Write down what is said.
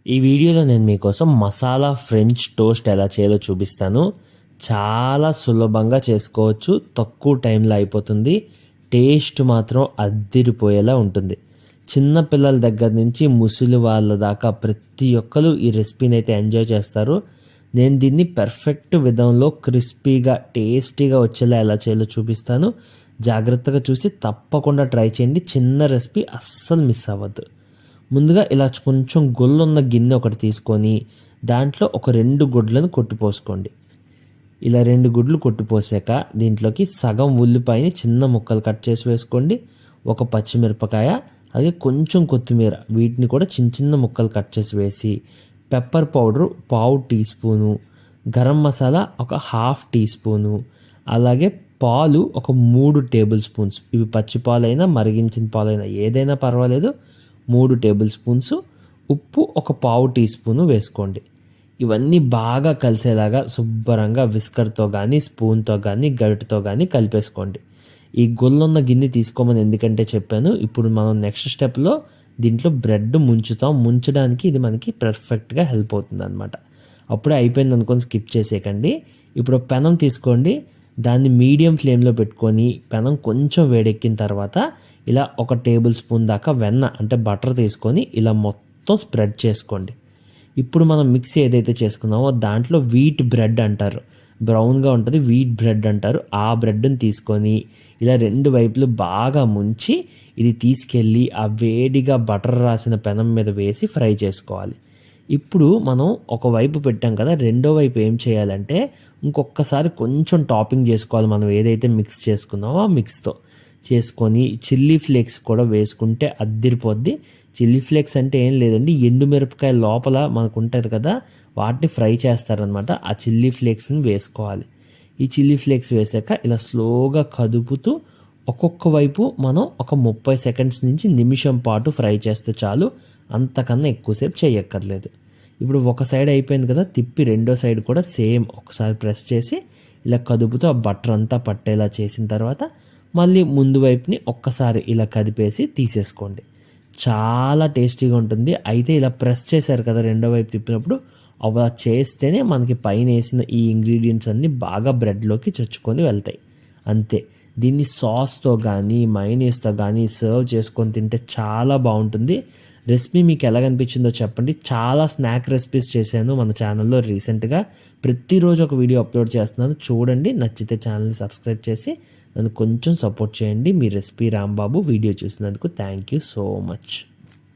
ఈ వీడియోలో నేను మీకోసం మసాలా ఫ్రెంచ్ టోస్ట్ ఎలా చేయాలో చూపిస్తాను. చాలా సులభంగా చేసుకోవచ్చు, తక్కువ టైంలో అయిపోతుంది. టేస్ట్ మాత్రం అద్దిరిపోయేలా ఉంటుంది. చిన్న పిల్లల దగ్గర నుంచి ముసలి వాళ్ళ దాకా ప్రతి ఒక్కరు ఈ రెసిపీని అయితే ఎంజాయ్ చేస్తారు. నేను దీన్ని పర్ఫెక్ట్ విధంలో క్రిస్పీగా టేస్టీగా వచ్చేలా ఎలా చేయాలో చూపిస్తాను. జాగ్రత్తగా చూసి తప్పకుండా ట్రై చేయండి. చిన్న రెసిపీ, అస్సలు మిస్ అవ్వద్దు. ముందుగా ఇలా కొంచెం గొల్లున్న గిన్నె ఒకటి తీసుకొని దాంట్లో ఒక 2 గుడ్లను కొట్టిపోసుకోండి. ఇలా 2 గుడ్లు కొట్టిపోసాక దీంట్లోకి సగం ఉల్లిపాయని చిన్న ముక్కలు కట్ చేసి వేసుకోండి. ఒక పచ్చిమిరపకాయ, అలాగే కొంచెం కొత్తిమీర, వీటిని కూడా చిన్న చిన్న ముక్కలు కట్ చేసి వేసి, pepper powder 1/2 teaspoon, garam masala ఒక 1/2 టీ స్పూను, అలాగే పాలు ఒక 3 టేబుల్ స్పూన్స్. ఇవి పచ్చి పాలైనా మరిగించిన పాలైనా ఏదైనా పర్వాలేదు. 3 టేబుల్ స్పూన్స్, ఉప్పు ఒక 1/2 టీ స్పూను వేసుకోండి. ఇవన్నీ బాగా కలిసేలాగా శుభ్రంగా విస్కర్తో కానీ స్పూన్తో కానీ గరిటతో కానీ కలిపేసుకోండి. ఈ గొల్లున్న గిన్నె తీసుకోమని ఎందుకంటే చెప్పాను. ఇప్పుడు మనం నెక్స్ట్ స్టెప్లో దీంట్లో బ్రెడ్ ముంచుతాం. ముంచడానికి ఇది మనకి పర్ఫెక్ట్గా హెల్ప్ అవుతుంది అనమాట. అప్పుడే అయిపోయింది అనుకొని స్కిప్ చేసేయకండి. ఇప్పుడు పెనం తీసుకోండి, దాన్ని మీడియం ఫ్లేమ్లో పెట్టుకొని పెనం కొంచెం వేడెక్కిన తర్వాత ఇలా ఒక టేబుల్ స్పూన్ దాకా వెన్న అంటే బటర్ తీసుకొని ఇలా మొత్తం స్ప్రెడ్ చేసుకోండి. ఇప్పుడు మనం మిక్స్ ఏదైతే చేసుకున్నామో దాంట్లో వీట్ బ్రెడ్ అంటారు, బ్రౌన్గా ఉంటుంది, వీట్ బ్రెడ్ అంటారు. ఆ బ్రెడ్ని తీసుకొని ఇలా 2 వైపులు బాగా ముంచి ఇది తీసుకెళ్ళి ఆ వేడిగా బటర్ రాసిన పెనం మీద వేసి ఫ్రై చేసుకోవాలి. ఇప్పుడు మనం ఒకవైపు పెట్టాం కదా, రెండో వైపు ఏం చేయాలంటే ఇంకొకసారి కొంచెం టాపింగ్ చేసుకోవాలి. మనం ఏదైతే మిక్స్ చేసుకున్నామో ఆ మిక్స్తో చేసుకొని చిల్లీ ఫ్లేక్స్ కూడా వేసుకుంటే అద్దిరిపోద్ది. చిల్లీ ఫ్లేక్స్ అంటే ఏం లేదండి, ఎండుమిరపకాయ లోపల మనకు ఉంటుంది కదా, వాటిని ఫ్రై చేస్తారనమాట. ఆ చిల్లీ ఫ్లేక్స్ని వేసుకోవాలి. ఈ చిల్లీ ఫ్లేక్స్ వేసాక ఇలా స్లోగా కదుపుతూ ఒక్కొక్క వైపు మనం ఒక 30 సెకండ్స్ నుంచి నిమిషం పాటు ఫ్రై చేస్తే చాలు. అంతకన్నా ఎక్కువసేపు చేయక్కర్లేదు. ఇప్పుడు ఒక సైడ్ అయిపోయింది కదా, తిప్పి రెండో సైడ్ కూడా సేమ్ ఒకసారి ప్రెస్ చేసి ఇలా కదుపుతూ ఆ బటర్ అంతా పట్టేలా చేసిన తర్వాత మళ్ళీ ముందు వైపుని ఒక్కసారి ఇలా కదిపేసి తీసేసుకోండి. చాలా టేస్టీగా ఉంటుంది. అయితే ఇలా ప్రెస్ చేశారు కదా రెండో వైపు తిప్పినప్పుడు, అలా చేస్తేనే మనకి పైన వేసిన ఈ ఇంగ్రీడియంట్స్ అన్నీ బాగా బ్రెడ్లోకి చొచ్చుకొని వెళ్తాయి. అంతే. దీన్ని సాస్తో కానీ మైనీస్తో కానీ సర్వ్ చేసుకొని తింటే చాలా బాగుంటుంది. రెసిపీ మీకు ఎలాగనిపించిందో చెప్పండి. చాలా స్నాక్ రెసిపీస్ చేశాను మన ఛానల్లో రీసెంట్గా. ప్రతిరోజు ఒక వీడియో అప్లోడ్ చేస్తున్నాను, చూడండి. నచ్చితే ఛానల్ని సబ్స్క్రైబ్ చేసి నన్ను కొంచెం సపోర్ట్ చేయండి. మీ రెసిపీ రాంబాబు. వీడియో చూసినందుకు థ్యాంక్ యూ సో మచ్.